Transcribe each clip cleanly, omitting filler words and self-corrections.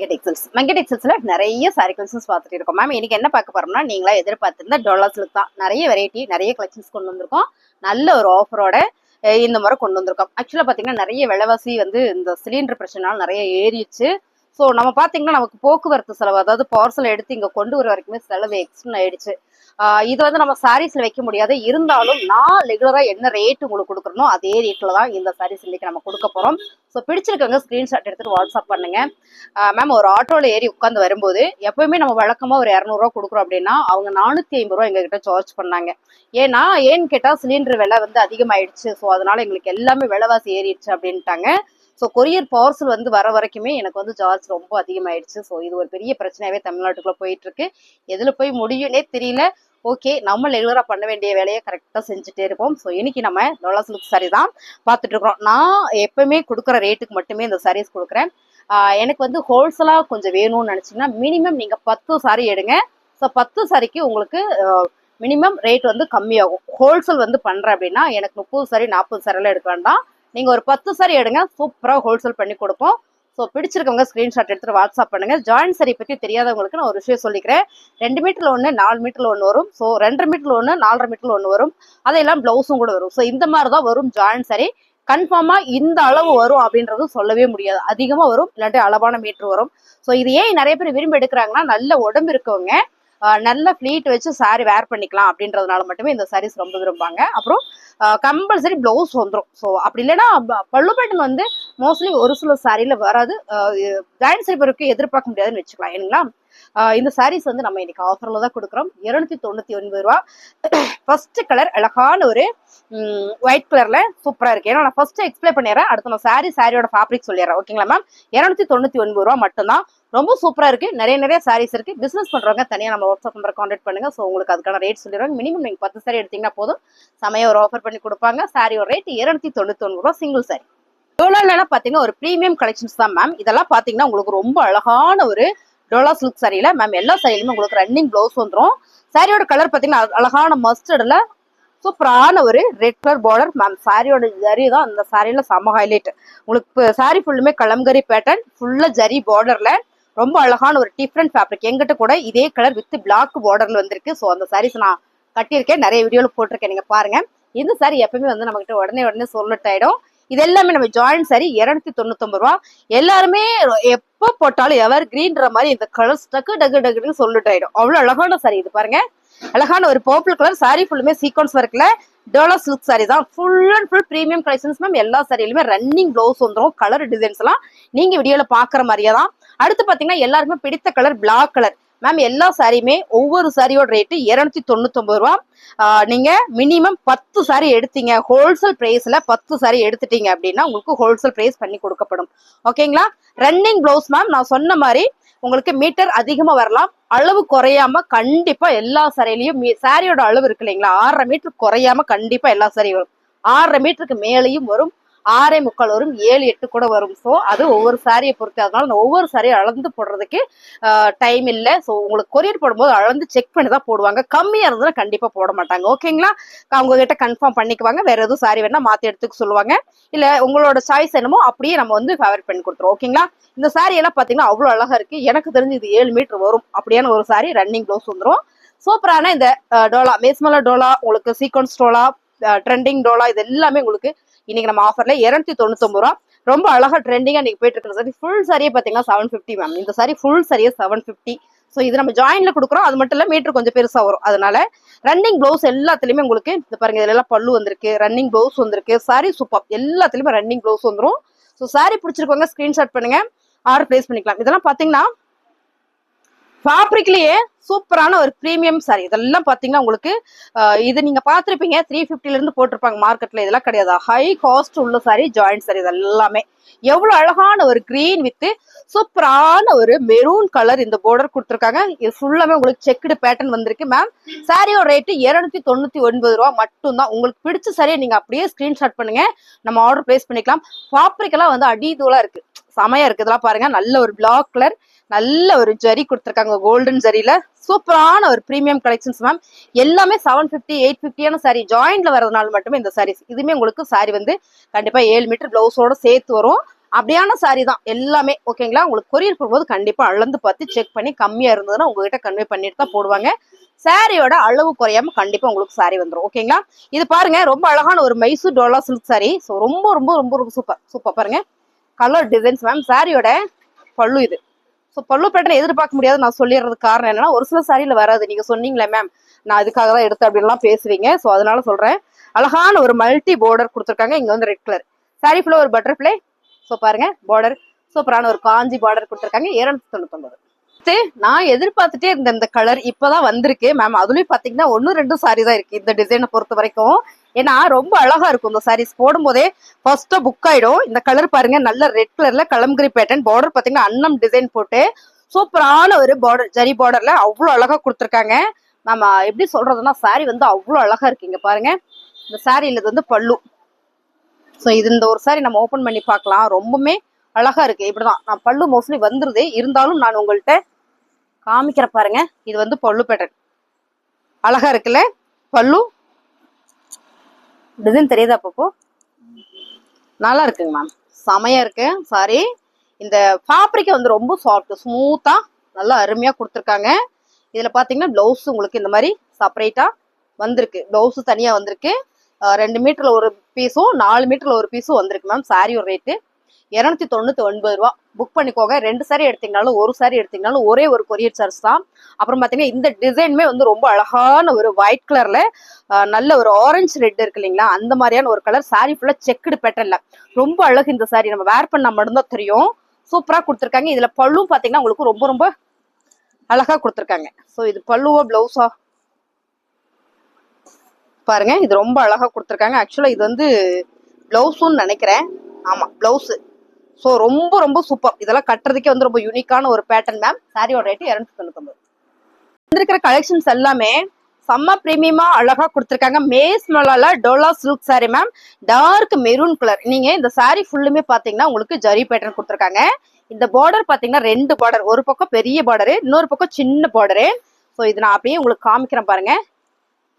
மங்கெட் எக்ஸல்ஸ்ல நிறைய sorry collections பார்த்துட்டு இருக்கோம் மேம். இன்னைக்கு என்ன பார்க்க போறோம்னா, நீங்களா எதிர்பார்த்திருந்த டொலாஸ்ல தான் நிறைய வெரைட்டி நிறைய கலெக்ஷன்ஸ் கொண்டு வந்திருக்கோம். நல்ல ஒரு ஆஃபரோட இந்த முறை கொண்டு வந்திருக்கோம். ஆக்சுவலா பாத்தீங்கன்னா நிறைய விலைவாசி இந்த சிலிண்டர் பிரச்சனைனால நிறைய ஏறிச்சு. ஸோ நம்ம பாத்தீங்கன்னா நமக்கு போக்குவரத்து செலவு, அதாவது பார்சல் எடுத்து இங்க கொண்டு வர வரைக்குமே செலவு எக்ஸ்டன் ஆயிடுச்சு. இது நம்ம சாரீஸ்ல வைக்க முடியாது. இருந்தாலும் நான் ரெகுலரா என்ன ரேட் உங்களுக்கு கொடுக்குறனோ அதே ரேட்ல தான் இந்த சாரீஸ் இன்னைக்கு நம்ம கொடுக்க போறோம். ஸோ பிடிச்சிருக்கவங்க ஸ்கிரீன்ஷாட் எடுத்துட்டு வாட்ஸ்அப் பண்ணுங்க. மேம், ஒரு ஆட்டோல ஏறி உட்காந்து வரும்போது எப்பவுமே நம்ம வழக்கமா ஒரு 200 கொடுக்குறோம் அப்படின்னா அவங்க 450 எங்க கிட்ட சார்ஜ் பண்ணாங்க. ஏன்னு கேட்டா சிலிண்டர் விலை அதிகமாயிடுச்சு. ஸோ அதனால எங்களுக்கு எல்லாமே விலைவாசி ஏறிடுச்சு அப்படின்ட்டாங்க. ஸோ கொரியர் பார்சல் வர வரைக்குமே எனக்கு சார்ஜ் ரொம்ப அதிகமாயிடுச்சு. ஸோ இது ஒரு பெரிய பிரச்சனையாவே தமிழ்நாட்டுக்குள்ள போயிட்டு இருக்கு. எதுல போய் முடியும்னே தெரியல. ஓகே, நம்ம ரெகுலரா பண்ண வேண்டிய வேலையை கரெக்டா செஞ்சுட்டே இருப்போம். ஸோ இன்னைக்கு நம்ம டொலா சில்க் சாரி தான் பார்த்துட்டு இருக்கிறோம். நான் எப்பவுமே கொடுக்குற ரேட்டுக்கு மட்டுமே இந்த சாரீஸ் கொடுக்குறேன். எனக்கு ஹோல்சேலா கொஞ்சம் வேணும்னு நினைச்சீங்கன்னா மினிமம் நீங்க 10 சாரி எடுங்க. ஸோ 10 சாரிக்கு உங்களுக்கு மினிமம் ரேட் கம்மியாகும். ஹோல்சேல் பண்றேன் அப்படின்னா எனக்கு 30 சாரி 40 சாரி எல்லாம் எடுக்க வேண்டாம். நீங்க ஒரு 10 சாரி எடுங்க, சூப்பரா ஹோல்சேல் பண்ணி கொடுப்போம். ஸோ பிடிச்சிருக்கவங்க ஸ்கிரீன்ஷாட் எடுத்துட்டு வாட்ஸ்அப் பண்ணுங்க. ஜாயின் சாரி பத்தி தெரியாதவங்களுக்கு நான் ஒரு விஷயம் சொல்லிக்கிறேன். 2 மீட்டர்ல 1, 4 மீட்டர்ல 1 வரும். ஸோ 2.5 மீட்டர்ல 1, 4.5 மீட்டர்ல 1 வரும். அதெல்லாம் பிளவுஸும் கூட வரும். ஸோ இந்த மாதிரிதான் வரும் ஜாயின் சாரி. கன்ஃபார்மா இந்த அளவு வரும் அப்படின்றது சொல்லவே முடியாது. அதிகமா வரும், இல்லாட்டி அளவான மீட்டர் வரும். ஸோ இது ஏன் நிறைய பேர் விரும்பி எடுக்கிறாங்கன்னா, நல்ல உடம்பு இருக்கவங்க நல்ல ஃபிளீட் வச்சு சாரி வேர் பண்ணிக்கலாம் அப்படின்றதுனால மட்டுமே இந்த சாரீஸ் ரொம்ப விரும்பாங்க. அப்புறம் கம்பல்சரி பிளவுஸ் வந்துடும். ஸோ அப்படி இல்லைன்னா பல்லு பேட்டன் மோஸ்ட்லி ஒரு சில சாரியில வராது. ஜாயின் சாரி பிறகு எதிர்பார்க்க முடியாதுன்னு வச்சுக்கலாம். ஏங்களா, இந்த சாரீஸ் நம்ம இன்னைக்கு ஆஃபர்ல தான் கொடுக்குறோம். 299 ரூபா. ஃபர்ஸ்ட் கலர் அழகான ஒரு ஒயிட் கலர்ல சூப்பரா இருக்கு. ஏன்னா நான் ஃபர்ஸ்ட் எக்ஸ்பிளைன் பண்ணிடுறேன், அடுத்து நான் சாரியோட ஃபேப்ரிக் சொல்லிடுறேன். ஓகேங்களா மேம்? 299 ரூபா மட்டும்தான். ரொம்ப சூப்பரா இருக்கு. நிறைய சாரீஸ் இருக்கு. பிசினஸ் பண்றவங்க தனியா நம்ம வாட்ஸ்அப் நம்பர் கான்டாக்ட் பண்ணுங்க. ஸோ உங்களுக்கு அதுக்கான ரேட் சொல்லிடுவாங்க. மினிமம் நீங்க 10 சாரி எடுத்தீங்கன்னா போதும், சமயம் ஒரு ஆஃபர் பண்ணி கொடுப்பாங்க. சாரியோட ரேட் 299 ரூபா சிங்கிள் சாரி. டோலால பாத்தீங்கன்னா ஒரு பிரீமியம் கலெக்ஷன்ஸ் தான் மேம். இதெல்லாம் பாத்தீங்கன்னா உங்களுக்கு ரொம்ப அழகான ஒரு டோலா சில்க் சாரியில மேம் எல்லா சாரிலுமே உங்களுக்கு ரன்னிங் பிளவுஸ் வந்துடும். சாரியோட கலர் பாத்தீங்கன்னா அழகான மஸ்டர்ட்ல சூப்பரான ஒரு ரெட் கலர் பார்டர் மேம். சாரியோட ஜரி தான் அந்த சாரியில செம ஹைலைட். உங்களுக்கு சாரி ஃபுல்லுமே கலம்கரி பேட்டர்ன், ஃபுல்லா ஜரி பார்டர்ல ரொம்ப அழகான ஒரு டிஃப்ரெண்ட் ஃபேப்ரிக். எங்கிட்ட கூட இதே கலர் வித் பிளாக் பார்டர்ல வந்திருக்கு. ஸோ அந்த சாரீஸ் நான் கட்டியிருக்கேன், நிறைய வீடியோல போட்டிருக்கேன், நீங்க பாருங்க. இந்த சாரி எப்பவுமே நம்ம கிட்ட உடனே சொல்லிட்டு ஆயிடும். இது எல்லாமே நம்ம ஜாயின் சாரி 299 ரூபா. எல்லாருமே எப்போ போட்டாலும் எவர் கிரீன்ற மாதிரி இந்த கலர்ஸ் டக்கு சொல்லிட்டு ஆயிடும். அவ்வளவு அழகான சாரி இது பாருங்க. அழகான ஒரு பர்பிள் கலர் சாரி ஃபுல்லுமே சீக்வன்ஸ் ஒர்க்ல டோலா சில்க் சாரி தான். Full and full premium collections ma'am. எல்லா சாரியிலுமே ரன்னிங் பிளவுஸ் வந்துடும். கலர் டிசைன்ஸ் எல்லாம் நீங்க வீடியோல பாக்குற மாதிரியே தான். அடுத்து பாத்தீங்கன்னா எல்லாருமே பிடித்த கலர் பிளாக் கலர் மேம். எல்லா சாரியுமே ஒவ்வொரு சாரியோட ரேட்டு 299 ரூபா. நீங்க மினிமம் 10 சாரி எடுத்தீங்க, ஹோல்சேல் பிரைஸ்ல 10 சாரி எடுத்துட்டீங்க அப்படின்னா உங்களுக்கு ஹோல்சேல் பிரைஸ் பண்ணி கொடுக்கப்படும். ஓகேங்களா? Running blouse ma'am. நான் சொன்ன மாதிரி உங்களுக்கு மீட்டர் அதிகமா வரலாம், அளவு குறையாம கண்டிப்பா எல்லா சாரியிலையும் சாரியோட அளவு இருக்கு இல்லைங்களா, 6.5 மீட்டர் குறையாம கண்டிப்பா எல்லா சாரியும் வரும். 6.5 மீட்டருக்கு மேலையும் வரும், 6.75 வரும், 7-8 கூட வரும். ஸோ அது ஒவ்வொரு சாரியை பொறுத்து. அதனால நான் ஒவ்வொரு சாரியை அளந்து போடுறதுக்கு டைம் இல்லை. ஸோ உங்களுக்கு கொரியர் போடும்போது அளந்து செக் பண்ணி தான் போடுவாங்க. கம்மியா இருந்ததுன்னா கண்டிப்பா போட மாட்டாங்க. ஓகேங்களா? அவங்க கிட்ட கன்ஃபார்ம் பண்ணிக்குவாங்க. வேற எதுவும் சாரி வேணா மாத்தி எடுத்துக்க சொல்லுவாங்க. இல்ல உங்களோட சாய்ஸ் என்னமோ அப்படியே நம்ம ஃபேவரட் பண்ணி கொடுத்துருவோம். ஓகேங்களா? இந்த சாரி எல்லாம் பாத்தீங்கன்னா அவ்வளவு அழகா இருக்கு. எனக்கு தெரிஞ்சு இது 7 மீட்டர் வரும். அப்படியான ஒரு சாரி ரன்னிங் ப்ளவுஸ் வந்துடும். சூப்பரான இந்த டோலா, மேஸ்மலா டோலா, உங்களுக்கு சீக்வன்ஸ் டோலா, ட்ரெண்டிங் டோலா, இது எல்லாமே உங்களுக்கு இன்னைக்கு நம்ம ஆஃபர்ல 299 ரூபா. ரொம்ப அழகா ட்ரெண்டிங்கா இன்னைக்கு போயிட்டு இருக்கிற சாரி. ஃபுல் சாரியே பாத்தீங்கன்னா 750 மேம். இந்த சாரி ஃபுல் சாரியே 750. ஸோ இது நம்ம ஜாயின்ல கொடுக்குறோம். அது மட்டும் இல்ல மீட்டர் கொஞ்சம் பெருசா வரும். அதனால ரன்னிங் பிளவுஸ் எல்லாத்துலயுமே உங்களுக்கு இந்த பாருங்க, இதுல எல்லாம் பல்லு வந்திருக்கு, ரன்னிங் பிளவுஸ் வந்திருக்கு. சாரி சூப்பர், எல்லாத்துலயுமே ரன்னிங் பிளவுஸ் வந்துடும். ஸோ சாரி பிடிச்சிருக்கவங்க ஸ்கிரீன்ஷாட் பண்ணுங்க, ஆர்டர் பிளேஸ் பண்ணிக்கலாம். இதெல்லாம் பாத்தீங்கன்னா ஃபேப்ரிக்லயே சூப்பரான ஒரு பிரீமியம் சாரி. இதெல்லாம் பாத்தீங்கன்னா உங்களுக்கு இது நீங்க பாத்திருப்பீங்க, 350 இருந்து போட்டிருப்பாங்க மார்க்கெட்ல. இதெல்லாம் கிடையாது, ஹை காஸ்ட் உள்ள சாரி, ஜாயிண்ட் சாரி. இது எல்லாமே எவ்வளவு அழகான ஒரு கிரீன் வித் சூப்பரான ஒரு மெரூன் கலர் இந்த பார்டர் கொடுத்துருக்காங்க. இது ஃபுல்லாமே உங்களுக்கு செக்குடு பேட்டர்ன் வந்திருக்கு மேம். சாரியோட ரேட்டு 299 ரூபா மட்டும்தான். உங்களுக்கு பிடிச்ச சாரியை நீங்க அப்படியே ஸ்கிரீன்ஷாட் பண்ணுங்க, நம்ம ஆர்டர் பிளேஸ் பண்ணிக்கலாம். ஃபேப்ரிக் எல்லாம் அடிதூளா இருக்கு, செமையா இருக்கு. இதெல்லாம் பாருங்க, நல்ல ஒரு பிளாக் கலர், நல்ல ஒரு ஜரி கொடுத்துருக்காங்க, கோல்டன் ஜரியில. சூப்பரான ஒரு பிரீமியம் கலெக்ஷன்ஸ் மேம். எல்லாமே 750 850 சாரி. ஜாயின்ல வரதுனால மட்டுமே இந்த சாரீஸ். இதுமே உங்களுக்கு சாரி கண்டிப்பா 7 மீட்டர் பிளவுஸோட சேர்த்து வரும். அப்படியான சாரி தான் எல்லாமே. ஓகேங்களா? உங்களுக்கு கொரியர் போடும்போது கண்டிப்பா அளந்து பார்த்து செக் பண்ணி கம்மியா இருந்ததுன்னா உங்ககிட்ட கன்வே பண்ணிட்டு தான் போடுவாங்க. சாரியோட அளவு குறையாம கண்டிப்பா உங்களுக்கு சாரி வந்துடும். ஓகேங்களா? இது பாருங்க, ரொம்ப அழகான ஒரு Mysore Dola silk sorry. So ரொம்ப ரொம்ப ரொம்ப ரொம்ப சூப்பர் சூப்பர். பாருங்க கலர் டிசைன்ஸ் மேம். சாரியோட பல்லு இது. ஸோ பல்லு பேட்டர்ன் எதிர்பார்க்க முடியாது நான் சொல்லிடுறதுக்கு காரணம் என்னன்னா, ஒரு சில சாரியில வராது. நீங்க சொன்னீங்களே மேம் நான் அதுக்காக தான் எடுத்தேன் அப்படின்லாம் பேசுவீங்க. ஸோ அதனால சொல்றேன். அழகான ஒரு மல்டி பார்டர் கொடுத்துருக்காங்க. இங்க வந்து ரெட் கலர் சாரி ஃபுல்லா ஒரு பட்டர்ஃபிளை. ஸோ பாருங்க பார்டர் சூப்பரான ஒரு காஞ்சி பார்டர் கொடுத்துருக்காங்க. 299. நான் எதிர்பார்த்துட்டே இருந்த இந்த கலர் இப்பதான் வந்திருக்கு மேம். அதுலயும் பாத்தீங்கன்னா 1-2 சாரி தான் இருக்கு இந்த டிசைனை பொறுத்த வரைக்கும். ஏன்னா ரொம்ப அழகா இருக்கும் இந்த சாரீஸ் போடும் போதே ஃபர்ஸ்ட் புக் ஆயிடும். இந்த கலர் பாருங்க, நல்ல ரெட் கலர்ல கலம்கரி பேட்டர்ன் பார்டர் பாத்தீங்கன்னா அன்னம் டிசைன் போட்டு சூப்பரான ஒரு பார்டர் ஜரி பார்டர்ல அவ்வளவு அழகா கொடுத்துருக்காங்க. நம்ம எப்படி சொல்றதுன்னா சாரி வந்து அவ்வளவு அழகா இருக்கு. இங்க பாருங்க இந்த சாரியில இது வந்து பல்லு. ஸோ இது இந்த ஒரு சாரி நம்ம ஓப்பன் பண்ணி பார்க்கலாம். ரொம்பவுமே அழகா இருக்கு. இப்படிதான் நான் பல்லு மோஸ்ட்லி வந்துருது, இருந்தாலும் நான் உங்கள்கிட்ட காமிக்கிற பாருங்க. இது வந்து பல்லு பேட்டர்ன் அழகா இருக்குல்ல. பல்லு டிசைன் தெரியுதா அப்பப்போ? நல்லா இருக்குங்க மேம், செமையா இருக்கு சாரி. இந்த ஃபேப்ரிக் வந்து ரொம்ப சாஃப்ட் ஸ்மூத்தா நல்லா அருமையா கொடுத்துருக்காங்க. இதுல பாத்தீங்கன்னா பிளவுஸ் உங்களுக்கு இந்த மாதிரி செப்பரேட்டா வந்திருக்கு. பிளவுஸ் தனியா வந்திருக்கு. 2 மீட்டர்ல ஒரு பீஸும் 4 மீட்டர்ல ஒரு பீஸும் வந்திருக்கு மேம். சாரியோட ரேட்டு 299 ரூபா. புக் பண்ணிக்கோங்க. 2 சாரி எடுத்தீங்கனாலும் ஒரு சாரி எடுத்தீங்கனாலும் ஒரே ஒரு கொரியர் சார்ஜ் தான். அப்புறம் பாத்தீங்கன்னா இந்த டிசைனுமே வந்து ரொம்ப அழகான ஒரு ஒயிட் கலர்ல நல்ல ஒரு ஆரஞ்சு ரெட் இருக்கு இல்லைங்களா, அந்த மாதிரியான ஒரு கலர். சாரி ஃபுல்லா செக்குடு பேட்டர்ன்ல ரொம்ப அழகு. இந்த சாரி நம்ம வேர் பண்ணா மட்டும்தான் தெரியும். சூப்பரா கொடுத்துருக்காங்க. இதுல பல்லும் பாத்தீங்கன்னா உங்களுக்கு ரொம்ப ரொம்ப அழகா கொடுத்துருக்காங்க. ஸோ இது பல்லுவா பிளவுஸா பாருங்க, இது ரொம்ப அழகா கொடுத்துருக்காங்க. ஆக்சுவலா இது வந்து பிளவுஸ்ன்னு நினைக்கிறேன். ஆமா பிளவுஸ். ஸோ ரொம்ப ரொம்ப சூப்பர். இதெல்லாம் கட்டுறதுக்கே வந்து ரொம்ப யூனிக்கான ஒரு பேட்டர்ன் மேம். சாரியோட ரேட்டு 299. வந்திருக்கிற கலெக்ஷன்ஸ் எல்லாமே செம்ம பிரீமியமா அழகா கொடுத்துருக்காங்க. மேஸ் மலால Dola silk sari ma'am. Dark maroon colour. நீங்க இந்த சாரி ஃபுல்லுமே பாத்தீங்கன்னா உங்களுக்கு ஜரி பேட்டர்ன் கொடுத்துருக்காங்க. இந்த பார்டர் பாத்தீங்கன்னா 2 பார்டர், ஒரு பக்கம் பெரிய பார்டரு, இன்னொரு பக்கம் சின்ன பார்டரு. ஸோ இது நான் அப்படியே உங்களுக்கு காமிக்கிறேன் பாருங்க.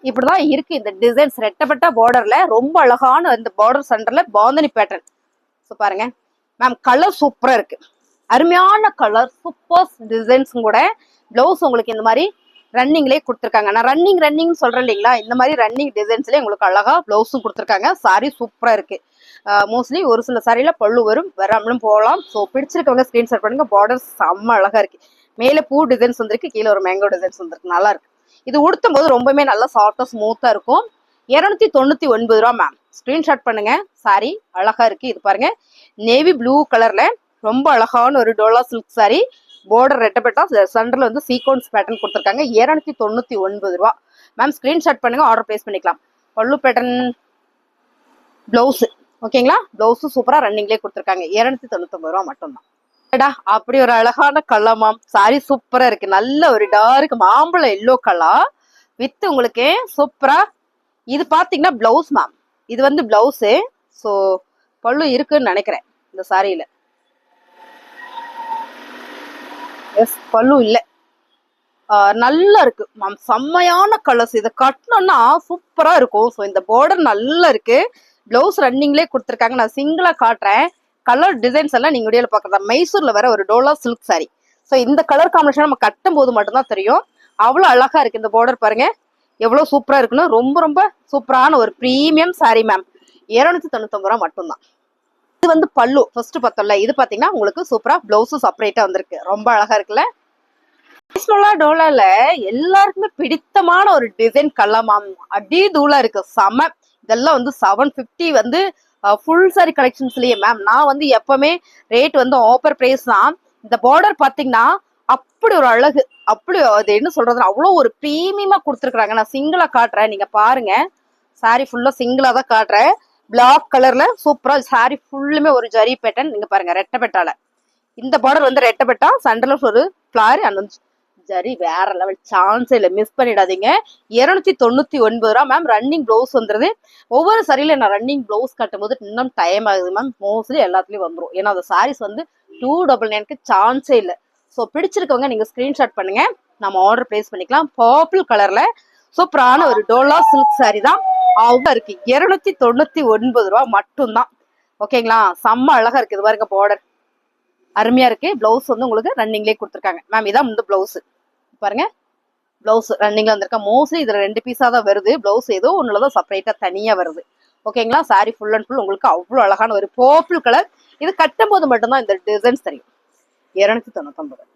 இப்படிதான் இருக்கு இந்த டிசைன்ஸ். ரெட்டப்பட்ட பார்டர்ல ரொம்ப அழகான இந்த பார்டர் சென்டர்ல பாந்தனி பேட்டர்ன். ஸோ பாருங்க மேம், கலர் சூப்பரா இருக்கு. அருமையான கலர், சூப்பர் டிசைன்ஸ் கூட. பிளவுஸ் உங்களுக்கு இந்த மாதிரி ரன்னிங்லேயே கொடுத்துருக்காங்க. நான் ரன்னிங் சொல்றேன் இல்லைங்களா, இந்த மாதிரி ரன்னிங் டிசைன்ஸ்லேயே உங்களுக்கு அழகா பிளவுஸும் கொடுத்துருக்காங்க. சாரி சூப்பரா இருக்கு. மோஸ்ட்லி ஒரு சில சாரியில பல்லு வரும், வராமலும் போகலாம். ஸோ பிடிச்சிருக்கவங்க ஸ்கிரீன்ஷாட் பண்ணுங்க. பார்டர் செம்ம அழகா இருக்கு. மேலே பூ டிசைன்ஸ் வந்திருக்கு, கீழே ஒரு மேங்கோ டிசைன்ஸ் வந்திருக்கு. நல்லா இருக்கு. இது உடுத்தும் போது ரொம்பவே நல்லா சாஃப்டா ஸ்மூத்தா இருக்கும். 299 ரூபா மேம். ஸ்கிரீன்ஷாட் பண்ணுங்க. சாரி அழகா இருக்கு. இது பாருங்க, நேவி ப்ளூ கலர்ல ரொம்ப அழகான ஒரு டோலா சில்க் சாரி. பார்டர் ரெட்டப்பட்டா சென்டர்ல வந்து சீக்வன்ஸ் பேட்டர்ன் கொடுத்துருக்காங்க. 299 ரூபா மேம். ஸ்கிரீன்ஷாட் பண்ணுங்க, ஆர்டர் பிளேஸ் பண்ணிக்கலாம். பல்லு பேட்டர்ன் பிளவுஸ் ஓகேங்களா. பிளவுஸ் சூப்பரா ரன்னிங்லேயே கொடுத்துருக்காங்க. 299 ரூபா மட்டும்தான். அப்படி ஒரு அழகான கலர் மேம். சாரி சூப்பரா இருக்கு. நல்ல ஒரு டார்க் மாம்பழ எல்லோ கலர் வித் உங்களுக்கு சூப்பரா. இது பாத்தீங்கன்னா பிளவுஸ் மேம். இது வந்து பிளவுஸ். ஸோ பல்லு இருக்குன்னு நினைக்கிறேன் இந்த சாரியில. எஸ், பல்லு இல்ல. நல்லா இருக்கு மேம். செம்மையான கலர்ஸ். இதை கட்டணும்னா சூப்பரா இருக்கும். ஸோ இந்த பார்டர் நல்லா இருக்கு. பிளவுஸ் ரன்னிங்லேயே கொடுத்துருக்காங்க. நான் சிங்கிளா காட்டுறேன். கலர் டிசைன்ஸ் எல்லாம் நீங்க வீடியோல பாக்குறதா. மைசூர்ல வர ஒரு டோலா சில்க் சாரி. ஸோ இந்த கலர் காம்பினேஷன் நம்ம கட்டும் போது மட்டும்தான் தெரியும். அவ்வளவு அழகா இருக்கு. இந்த பார்டர் பாருங்க எவ்வளவு சூப்பரா இருக்குன்னு. ரொம்ப ரொம்ப சூப்பரான ஒரு பிரீமியம் சாரி மேம். 299 ரூபா மட்டும்தான். இது வந்து பல்லு ஃபர்ஸ்ட் பார்த்தோம்ல. இது பாத்தீங்கன்னா உங்களுக்கு சூப்பரா பிளவுஸும் செப்பரேட்டா வந்திருக்கு. ரொம்ப அழகா இருக்குல்ல. டோலால எல்லாருக்குமே பிடித்தமான ஒரு டிசைன் கலர் மேம். அடி தூளா இருக்கு, செம. இதெல்லாம் வந்து 750 வந்து ஃபுல் சாரி கலெக்ஷன்ஸ்லயே மேம். நான் வந்து எப்பவுமே ரேட் வந்து ஆஃபர் பிரைஸ் தான். இந்த பார்டர் பாத்தீங்கன்னா அப்படி ஒரு அழகு, அப்படி அது என்ன சொல்றது, அவ்வளவு ஒரு பிரீமியமா கொடுத்துருக்காங்க. நான் சிங்கிளா காட்டுறேன், நீங்க பாருங்க. சாரி ஃபுல்லா சிங்கிளா தான் காட்டுறேன். பிளாக் கலர்ல சூப்பரா சாரி ஃபுல்லுமே ஒரு ஜரி பேட்டர்ன். நீங்க பாருங்க ரெட்டப்பட்டால. இந்த பார்டர் வந்து ரெட்டப்பட்டா, சென்டர்ல ஒரு ஃபிளார், அந்த ஜரி வேற லெவல். சான்ஸே இல்லை, மிஸ் பண்ணிடாதீங்க. 299 ரூபா மேம். ரன்னிங் பிளவுஸ் வந்துருது. ஒவ்வொரு சரியில நான் ரன்னிங் பிளவுஸ் கட்டும் போது இன்னும் டைம் ஆகுது மேம். மோஸ்ட்லி எல்லாத்துலயும் வந்துடும். ஏன்னா அந்த சாரீஸ் வந்து 299க்கு சான்ஸே இல்லை. ஸோ பிடிச்சிருக்கவங்க நீங்க ஸ்கிரீன்ஷாட் பண்ணுங்க, நம்ம ஆர்டர் பிளேஸ் பண்ணிக்கலாம். பர்பிள் கலர்ல சூப்பரான ஒரு டோலா சில்க் சாரி தான். அவ்வளோ இருக்கு. 299 ரூபா மட்டும்தான். ஓகேங்களா? செம்ம அழகா இருக்கு. இது பாருங்க பார்டர் அருமையா இருக்கு. பிளவுஸ் வந்து உங்களுக்கு ரன்னிங்லேயே கொடுத்துருக்காங்க மேம். இதான் இந்த பிளவுஸ் பாருங்க. பிளவுஸ் ரன்னிங்ல வந்திருக்க. மோஸ்ட்லி இதுல 2 பீஸா தான் வருது. பிளவுஸ் ஏதோ ஒண்ணுலதான் செப்பரேட்டா தனியா வருது. ஓகேங்களா? சாரி ஃபுல் அண்ட் ஃபுல் உங்களுக்கு அவ்வளவு அழகான ஒரு பர்பிள் கலர். இது கட்டும் போது மட்டும்தான் இந்த டிசைன்ஸ் தெரியும். 299.